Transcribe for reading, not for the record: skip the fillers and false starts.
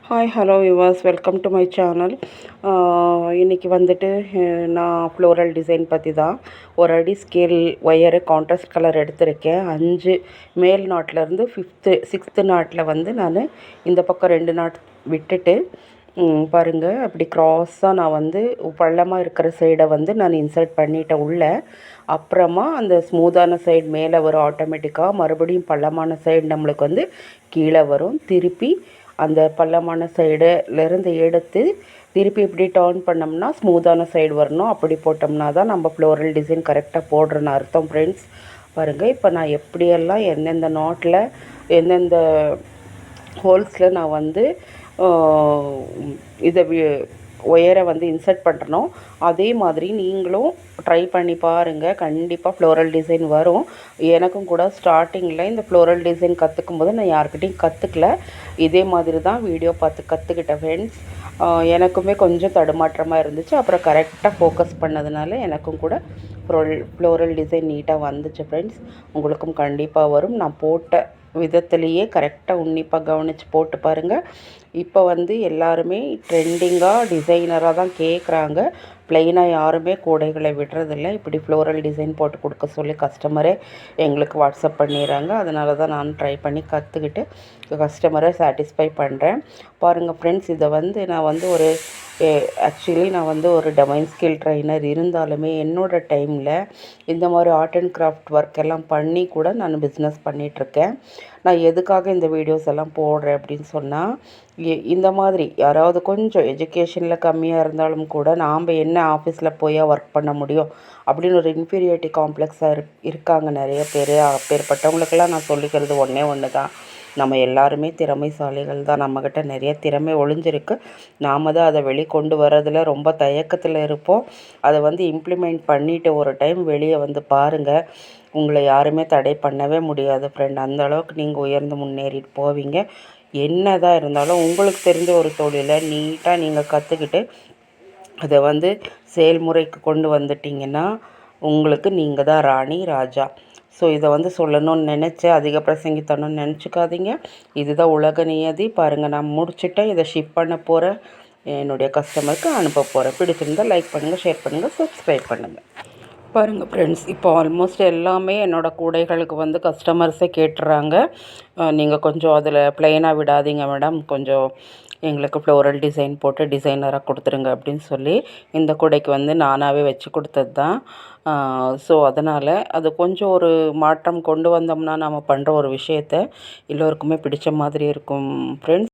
Hi hello Vilas, welcome to my channel. இன்றைக்கி வந்துட்டு நான் ஃப்ளோரல் டிசைன் பற்றி தான் ஒரு அடி ஸ்கேல் ஒயரு கான்ட்ராஸ்ட் கலர் எடுத்திருக்கேன். 5 மேல் நாட்லேருந்து 6th நாட்டில் வந்து நான் இந்த பக்கம் 2 நாட் விட்டுட்டு பாருங்கள், அப்படி க்ராஸாக நான் வந்து பள்ளமாக இருக்கிற சைடை வந்து நான் இன்சர்ட் பண்ணிட்டேன் உள்ளே. அப்புறமா அந்த ஸ்மூத்தான சைடு மேலே வரும் ஆட்டோமேட்டிக்காக, மறுபடியும் பள்ளமான சைடு நம்மளுக்கு வந்து கீழே வரும். திருப்பி அந்த பள்ளமான சைடுலேருந்து எடுத்து திருப்பி இப்படி டர்ன் பண்ணோம்னா ஸ்மூத்தான சைடு வரணும். அப்படி போட்டோம்னா தான் நம்ம ஃப்ளோரல் டிசைன் கரெக்டாக போடுறேன்னு அர்த்தம் ஃப்ரெண்ட்ஸ். பாருங்கள், இப்போ நான் எப்படியெல்லாம் எந்தெந்த நாட்டில் எந்தெந்த ஹோல்ஸில் நான் வந்து இதை ஒயரை வந்து இன்சர்ட் பண்ணுறனோ அதே மாதிரி நீங்களும் ட்ரை பண்ணி பாருங்கள். கண்டிப்பாக ஃப்ளோரல் டிசைன் வரும். எனக்கும் கூட ஸ்டார்டிங்கில் இந்த ஃப்ளோரல் டிசைன் கற்றுக்கும் போது நான் யார்கிட்டையும் கற்றுக்கல, இதே மாதிரி தான் வீடியோ பார்த்து கற்றுக்கிட்டேன் ஃப்ரெண்ட்ஸ். எனக்குமே கொஞ்சம் தடுமாற்றமாக இருந்துச்சு. அப்புறம் கரெக்டாக ஃபோக்கஸ் பண்ணதுனால எனக்கும் கூட ஃப்ளோரல் டிசைன் நீட்டாக வந்துச்சு ஃப்ரெண்ட்ஸ். உங்களுக்கும் கண்டிப்பாக வரும். நான் போட்ட விதத்துலேயே கரெக்டாக உன்னிப்பாக கவனித்து போட்டு பாருங்கள். இப்போ வந்து எல்லாருமே ட்ரெண்டிங்காக டிசைனராக தான் கேட்குறாங்க. ப்ளைனாக யாருமே கூடைகளை விடுறதில்ல. இப்படி ஃப்ளோரல் டிசைன் போட்டு கொடுக்க சொல்லி கஸ்டமரே எங்களுக்கு வாட்ஸ்அப் பண்ணிடுறாங்க. அதனால தான் நான் ட்ரை பண்ணி கற்றுக்கிட்டு கஸ்டமரை சாட்டிஸ்ஃபை பண்ணுறேன். பாருங்கள் ஃப்ரெண்ட்ஸ், இதை வந்து நான் வந்து ஆக்சுவலி நான் வந்து ஒரு டொமைன் ஸ்கில் ட்ரைனர் இருந்தாலுமே என்னோடய டைமில் இந்த மாதிரி ஆர்ட் அண்ட் கிராஃப்ட் ஒர்க் எல்லாம் பண்ணி கூட நான் பிஸ்னஸ் பண்ணிகிட்ருக்கேன். நான் எதுக்காக இந்த வீடியோஸ் எல்லாம் போடுறேன் அப்படின்னு சொன்னால், இந்த மாதிரி யாராவது கொஞ்சம் எஜுகேஷனில் கம்மியாக இருந்தாலும் கூட நாம் என்ன ஆஃபீஸில் போய் ஒர்க் பண்ண முடியும் அப்படின்னு ஒரு இன்ஃபீரியாரிட்டி காம்ப்ளெக்ஸாக இருக்காங்க நிறைய பேர். அப்பேற்பட்டவங்களுக்கெல்லாம் நான் சொல்லிக்கிறது ஒன்று தான், நம்ம எல்லாருமே திறமைசாலிகள் தான். நம்மக்கிட்ட நிறைய திறமை ஒளிஞ்சிருக்கு. நாம் தான் அதை வெளிக்கொண்டு வரதில் ரொம்ப தயக்கத்தில் இருப்போம். அதை வந்து இம்ப்ளிமெண்ட் பண்ணிவிட்டு ஒரு டைம் வெளியே வந்து பாருங்கள், உங்களை யாருமே தடை பண்ணவே முடியாது ஃப்ரெண்ட். அந்தளவுக்கு நீங்கள் உயர்ந்து முன்னேறிட்டு போவீங்க. என்ன தான் இருந்தாலும் உங்களுக்கு தெரிஞ்ச ஒரு தொழிலை நீட்டாக நீங்கள் கற்றுக்கிட்டு அதை வந்து செயல்முறைக்கு கொண்டு வந்துட்டிங்கன்னா உங்களுக்கு நீங்கள் தான் ராணி ராஜா. ஸோ இதை வந்து சொல்லணும்னு நினச்சேன், அதிக பிரசங்கித்தணும்னு நினச்சிக்காதீங்க. இதுதான் உலக நியதி. பாருங்கள், நான் முடிச்சுட்டேன். இதை ஷிப் பண்ண போகிறேன், என்னுடைய கஸ்டமருக்கு அனுப்ப போகிறேன். பிடிச்சிருந்தால் லைக் பண்ணுங்கள், ஷேர் பண்ணுங்கள், சப்ஸ்கிரைப் பண்ணுங்கள். பாருங்கள் ஃப்ரெண்ட்ஸ், இப்போ ஆல்மோஸ்ட் எல்லாமே என்னோடய கூடைகளுக்கு வந்து கஸ்டமர்ஸே கேட்டுறாங்க, நீங்கள் கொஞ்சம் அதில் ப்ளைனாக விடாதீங்க மேடம், கொஞ்சம் எங்களுக்கு ஃப்ளோரல் டிசைன் போட்டு டிசைனராக கொடுத்துருங்க அப்படின்னு சொல்லி இந்த கூடைக்கு வந்து நானாகவே வச்சு கொடுத்தது தான். ஸோ அதனால் அது கொஞ்சம் ஒரு மாற்றம் கொண்டு வந்தோம்னா நம்ம பண்ணுற ஒரு விஷயத்த எல்லோருக்குமே பிடிச்ச மாதிரி இருக்கும் ஃப்ரெண்ட்ஸ்.